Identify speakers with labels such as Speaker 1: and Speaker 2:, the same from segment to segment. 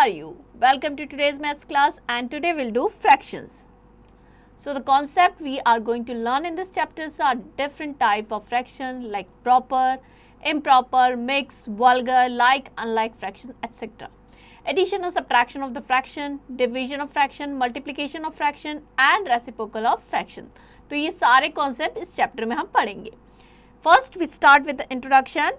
Speaker 1: are you? Welcome to today's maths class, and today we'll do fractions. So the concept we are going to learn in this chapter are different type of fraction like proper, improper, mixed, vulgar, like, unlike fractions, etc. Addition and subtraction of the fraction, division of fraction, multiplication of fraction and reciprocal of fraction. तो ये सारे concept इस chapter में हम पढ़ेंगे. First we start with the introduction.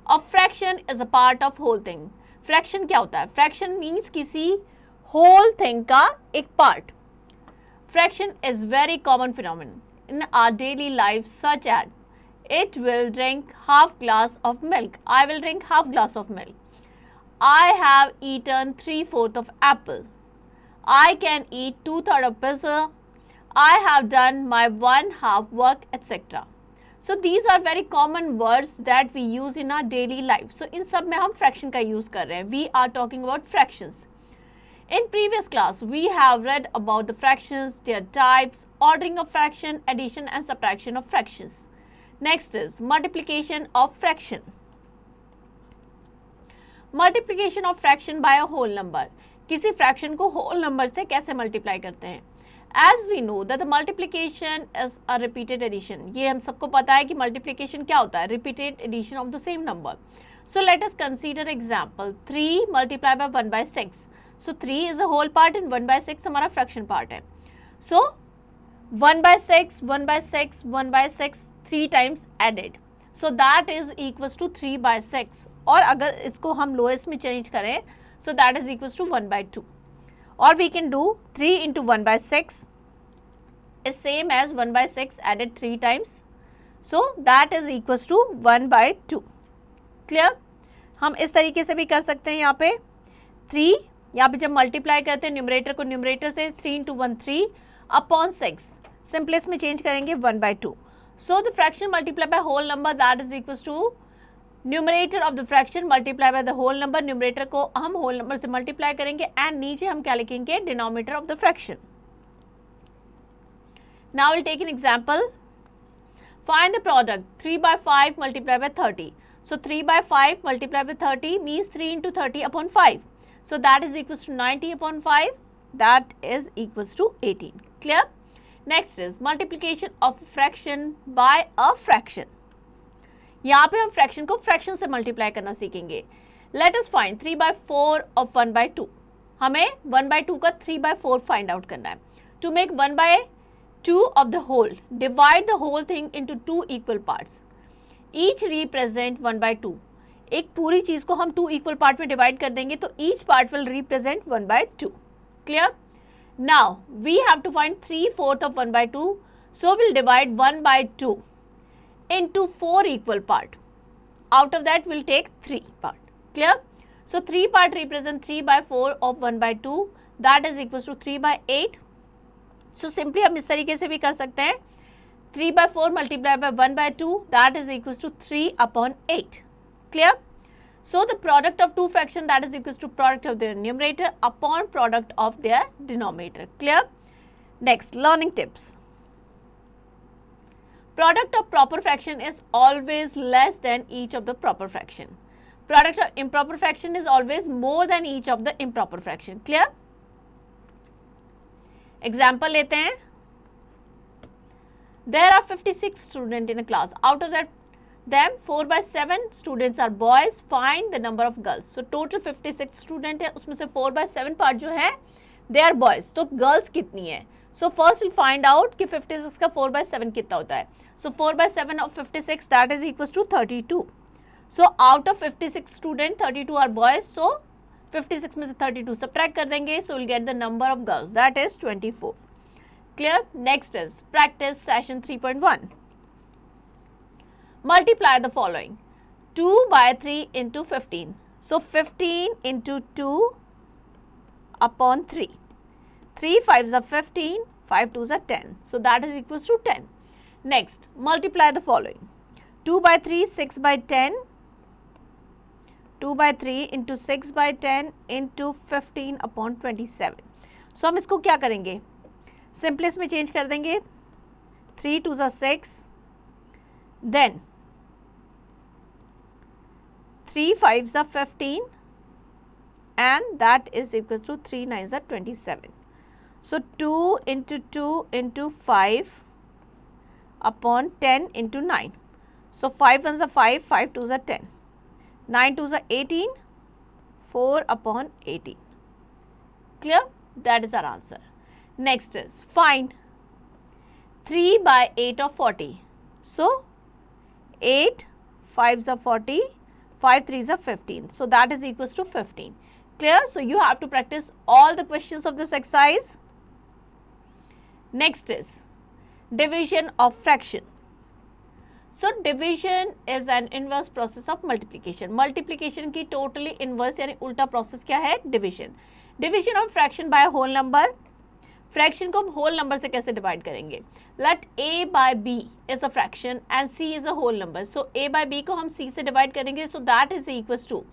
Speaker 1: A fraction is a part of whole thing. Fraction क्या होता है? Fraction means किसी whole thing का एक part. Fraction is very common phenomenon in our daily life, such as it will drink half glass of milk. I will drink half glass of milk. I have eaten 3/4 of apple. I can eat 2/3 of pizza. I have done my 1/2 work, etc. So these are very common words that we use in our daily life. So इन सब में हम fraction का use कर रहे हैं. We are talking about fractions. In previous class, we have read about the fractions, their types, ordering of fraction, addition and subtraction of fractions. Next is multiplication of fraction. Multiplication of fraction by a whole number. किसी fraction को whole number से कैसे multiply करते हैं? As we know that the multiplication is a repeated addition. ये हम सबको पता है कि multiplication क्या होता है? Repeated addition of the same number. So let us consider example 3 multiplied by 1 by 6. So 3 is a whole part and 1 by 6 हमारा fraction part है. So 1 by 6, 1 by 6, 1 by 6 3 times added. So that is equals to 3 by 6. और अगर इसको हम lowest में change करें, so that is equals to 1 by 2. Or we can do 3 into 1 by 6 is same as 1 by 6 added 3 times. So that is equals to 1 by 2. Clear? हम इस तरीके से भी कर सकते हैं. यहाँ पे 3, यहाँ पे जब मल्टीप्लाई करते हैं न्यूमरेटर को न्यूमरेटर से 3 into 1 3 upon 6 सिंपलेस्ट में चेंज करेंगे 1 by 2. So the fraction multiplied by whole number that is equals to numerator of the fraction multiply by the whole number. Numerator को हम होल नंबर से multiply करेंगे and नीचे हम क्या लिखेंगे? Denominator of the fraction. Now will take an example. Find the product 3 by 5 multiply by 30. So 3 by 5 multiply by 30 means 3 into 30 upon 5. So that is equals to 90 upon 5. That is equals to 18. Clear? Next is multiplication of fraction by a fraction. यहाँ पे हम fraction को fraction से multiply करना सीखेंगे. Let us find 3 by 4 of 1 by 2. हमें 1 by 2 का 3 by 4 find out करना है. To make 1 by 2 of the whole, divide the whole thing into 2 equal parts. Each represent 1 by 2. एक पूरी चीज को हम 2 इक्वल पार्ट में डिवाइड कर देंगे तो each part will represent 1 by 2. Clear? Now we have to find 3/4 of 1 by 2. So will divide 1 by 2 into 4 equal part. Out of that we'll take 3 part. Clear? So 3 part represent 3 by 4 of 1 by 2. That is equals to 3 by 8. So simply हम इस तरीके से भी कर सकते हैं. 3 by 4 multiplied by 1 by 2. That is equals to 3 upon 8. Clear? So the product of two fraction that is equals to product of their numerator upon product of their denominator. Clear? Next, learning tips. Product of proper fraction is always less than each of the proper fraction. Product of improper fraction is always more than each of the improper fraction. Clear? Example लेते हैं. There are 56 students in a class. Out of that, them 4 by 7 students are boys. Find the number of girls. So total 56 student है, उसमें से 4 by 7 part जो है, they are boys. तो girls कितनी है? So first we'll find out कि 56 का 4 by 7 कितना होता है. So 4 by 7 of 56 that is equals to 32. So out of 56 student 32 are boys. So 56 में से 32 subtract कर देंगे. So we'll get the number of girls that is 24. Clear? Next is practice session 3.1. Multiply the following. 2 by 3 into 15. So 15 into 2 upon 3. 3 5s are 15, 5 2s are 10. So that is equals to 10. Next, multiply the following. 2 by 3, 6 by 10. 2 by 3 into 6 by 10 into 15 upon 27. So हम इसको क्या करेंगे? Simplest में change कर देंगे. 3 2s are 6. Then 3 5s are 15 and that is equals to 3 9s are 27. So 2 into 2 into 5 upon 10 into 9. So 5 1s are 5, 5 2s are 10, 9 2s are 18, 4 upon 18. Clear? That is our answer. Next is find 3 by 8 of 40. So 8 5s are 40, 5 3s are 15. So that is equals to 15. Clear? So you have to practice all the questions of this exercise. Next is division of fraction. So division is an inverse process of multiplication. Multiplication की totally inverse यानी उल्टा process क्या है? Division. Division of fraction by a whole number. Fraction को हम whole number से कैसे divide करेंगे? Let a by b is a fraction and c is a whole number. So a by b को हम c से divide करेंगे. So that is equals to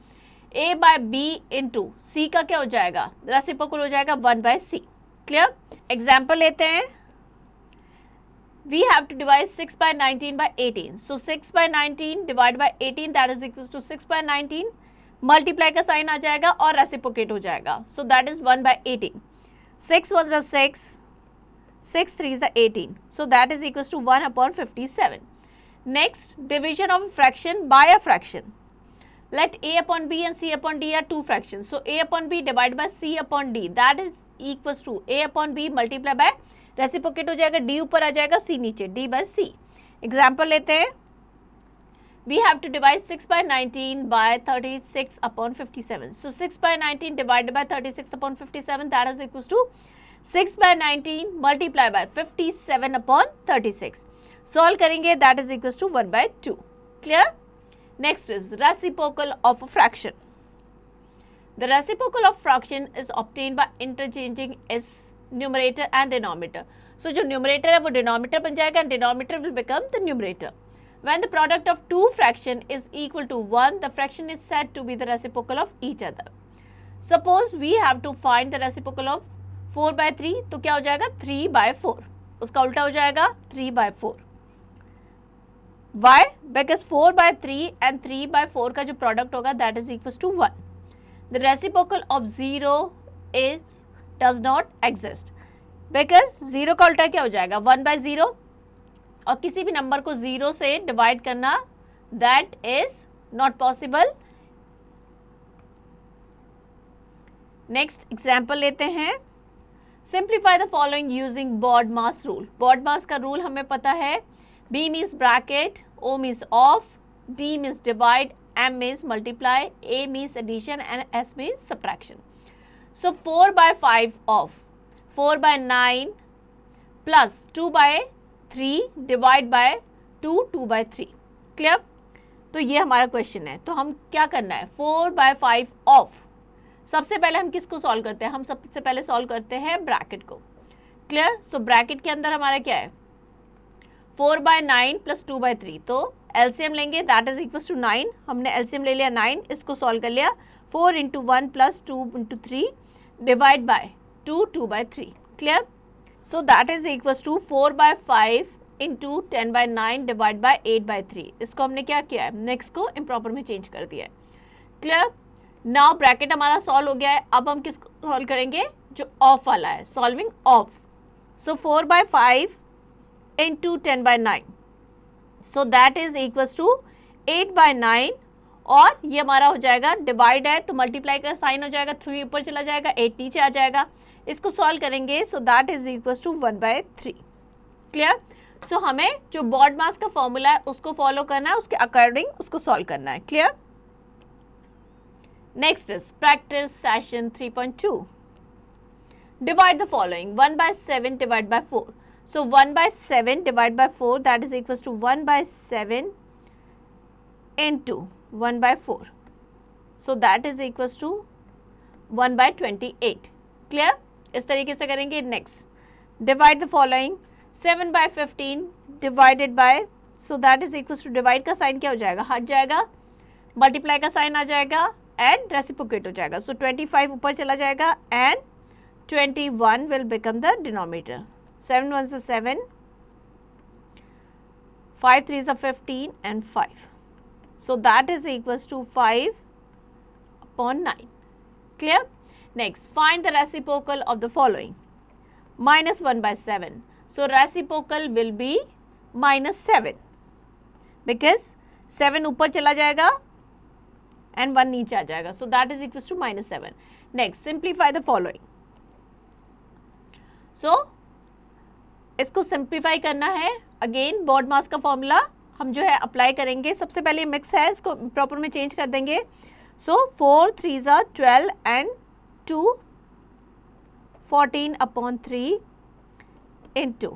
Speaker 1: a by b into c का क्या हो जाएगा? Reciprocal हो जाएगा 1 by c. Clear? Example लेते हैं. We have to divide 6 by 19 by 18. So 6 by 19 divided by 18 that is equals to 6 by 19. Multiply का sign आ जाएगा और रेसिप्रोकेट हो जाएगा. So that is 1 by 18. 6 1s are 6, 6 3s are 18. So that is equals to 1 upon 57. Next, division of a fraction by a fraction. Let a upon b and c upon d are two fractions. So a upon b divided by c upon d that is equals to a upon b multiply by reciprocate हो जाएगा, d ऊपर आ जाएगा, c नीचे, d by c. Example लेते हैं. We have to divide 6 by 19 by 36 upon 57. So 6 by 19 divided by 36 upon 57 that is equals to 6 by 19 multiply by 57 upon 36. Solve करेंगे that is equals to 1 by 2. Clear? Next is reciprocal of a fraction. The reciprocal of fraction is obtained by interchanging its numerator and denominator. So जो numerator है वो denominator बन जाएगा and denominator will become the numerator. When the product of two fraction is equal to 1, the fraction is said to be the reciprocal of each other. Suppose we have to find the reciprocal of 4 by 3, तो क्या हो जाएगा 3 by 4. उसका उल्टा हो जाएगा 3 by 4. Why? Because 4 by 3 and 3 by 4 का जो product होगा that is equals to 1. The reciprocal of 0 is does not exist because 0 का उल्टा क्या हो जाएगा 1 by 0 और किसी भी नंबर को 0 से डिवाइड करना that is not possible. Next example लेते हैं. Simplify the following using BODMAS rule. BODMAS का rule हमें पता है. B means bracket, O means off, D means divide, M means multiply, A means addition and S means subtraction. So 4 by 5 of 4 by 9 plus 2 by 3 divide by 2 2 by 3. Clear? तो ये हमारा question है. तो हम क्या करना है 4 by 5 of. सबसे पहले हम किसको सॉल्व करते हैं? हम सबसे पहले सॉल्व करते हैं ब्रैकेट को. क्लियर? सो ब्रैकेट के अंदर हमारा क्या है 4 by 9 plus 2 by 3. तो एलसीएम लेंगे दैट इज इक्वल्स टू 9. हमने एलसीएम ले लिया 9, इसको सॉल्व कर लिया 4 into 1 plus 2 into 3 divide by 2 2 by 3. Clear? So that is equals to 4 by 5 into 10 by 9 divide by 8 by 3. इसको हमने क्या किया है नेक्स्ट को इम्प्रॉपर में चेंज कर दिया है. क्लियर? नाउ ब्रैकेट हमारा सॉल्व हो गया है. अब हम किसको सॉल्व करेंगे जो ऑफ वाला है, solving of. So 4 by 5 into 10 by 9. So that is equals to 8 by 9 और ये हमारा हो जाएगा डिवाइड है तो मल्टीप्लाई का साइन हो जाएगा 3 ऊपर चला जाएगा 8 नीचे आ जाएगा. इसको सॉल्व करेंगे so that is equals to 1 by 3. Clear? So हमें जो BODMAS का फॉर्मूला है उसको फॉलो करना है, उसके अकॉर्डिंग उसको सॉल्व करना है. Clear? Next is practice session 3.2. Divide the following 1 by 7 divide by 4. So 1 by 7 divided by 4 that is equals to 1 by 7 into 1 by 4. So that is equals to 1 by 28. Clear? इस तरीके से करेंगे. Next, divide the following 7 by 15 divided by, so that is equals to divide का sign क्या हो जाएगा हट जाएगा, multiply का साइन आ जाएगा and reciprocate हो जाएगा. So 25 ऊपर चला जाएगा and 21 will become the denominator. 7 1s are 7, 5 3s are 15 and 5. So that is equals to 5 upon 9. Clear? Next, find the reciprocal of the following. Minus 1 by 7. So reciprocal will be minus 7 because 7 ऊपर चला जाएगा and 1 नीचे आ जाएगा. So that is equals to minus 7. Next, simplify the following. So इसको simplify करना है. Again baud मास का formula हम जो है अप्लाई करेंगे. सबसे पहले मिक्स है, इसको प्रॉपर में चेंज कर देंगे. सो 4 3s are 12 and 2 14 upon 3 into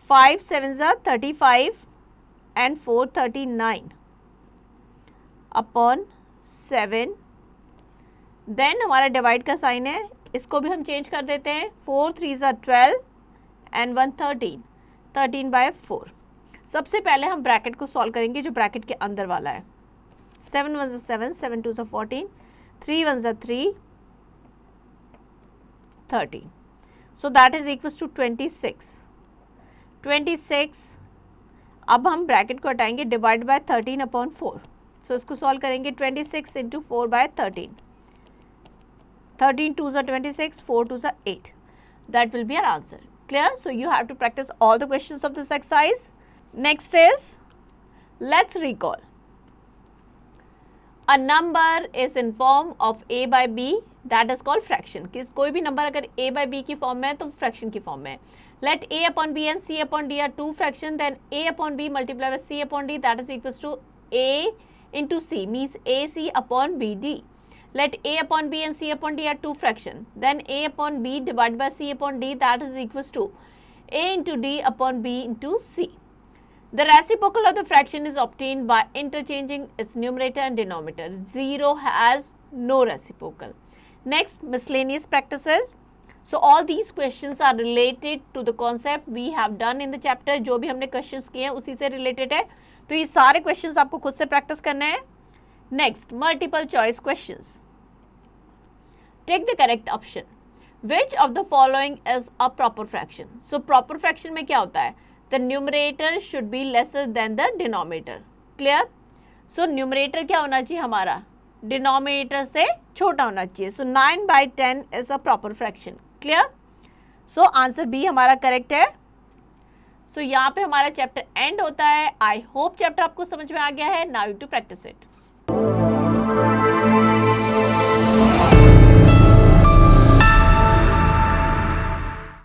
Speaker 1: 5 7s are 35 and 4 39 upon 7. Then हमारा डिवाइड का साइन है, इसको भी हम चेंज कर देते हैं. 4 3s are 12 and 1 13 13 by 4. सबसे पहले हम ब्रैकेट को सॉल्व करेंगे जो ब्रैकेट के अंदर वाला है. 7 1s are 7 7 2s are 14 3 1s are 3 13. So that is equals to 26. 26 अब हम ब्रैकेट को हटाएंगे, डिवाइड बाय 13 अपॉन 4. सो इसको सॉल्व करेंगे. 26 into 4 bye 13. 13 2s are 26, 4 2s are 8. That will be our answer. Clear? So you have to practice all the questions of this exercise. Next is, let's recall. A number is in form of a by b, that is called fraction. कोई भी number अगर a by b की form में है तो fraction की form में है. Let a upon b and c upon d are two fraction, then a upon b multiplied by c upon d, that is equals to a into c, means ac upon bd. Let a upon b and c upon d are two fraction, then a upon b divided by c upon d, that is equals to a into d upon b into c. The reciprocal of the fraction is obtained by interchanging its numerator and denominator. 0 has no reciprocal. Next, miscellaneous practices. So all these questions are related to the concept we have done in the chapter. जो भी हमने questions किए हैं उसी से related है. तो ये सारे questions आपको खुद से practice करने हैं. Next, multiple choice questions. Take the correct option. Which of the following is a proper fraction? So proper fraction में क्या होता है? The numerator should be lesser than the denominator. Clear? So numerator क्या होना चाहिए हमारा? Denominator से छोटा होना चाहिए. So 9 by 10 is a proper fraction. Clear? So answer B हमारा correct है. So यहाँ पे हमारा chapter end होता है. I hope chapter आपको समझ में आ गया है. Now you to practice it.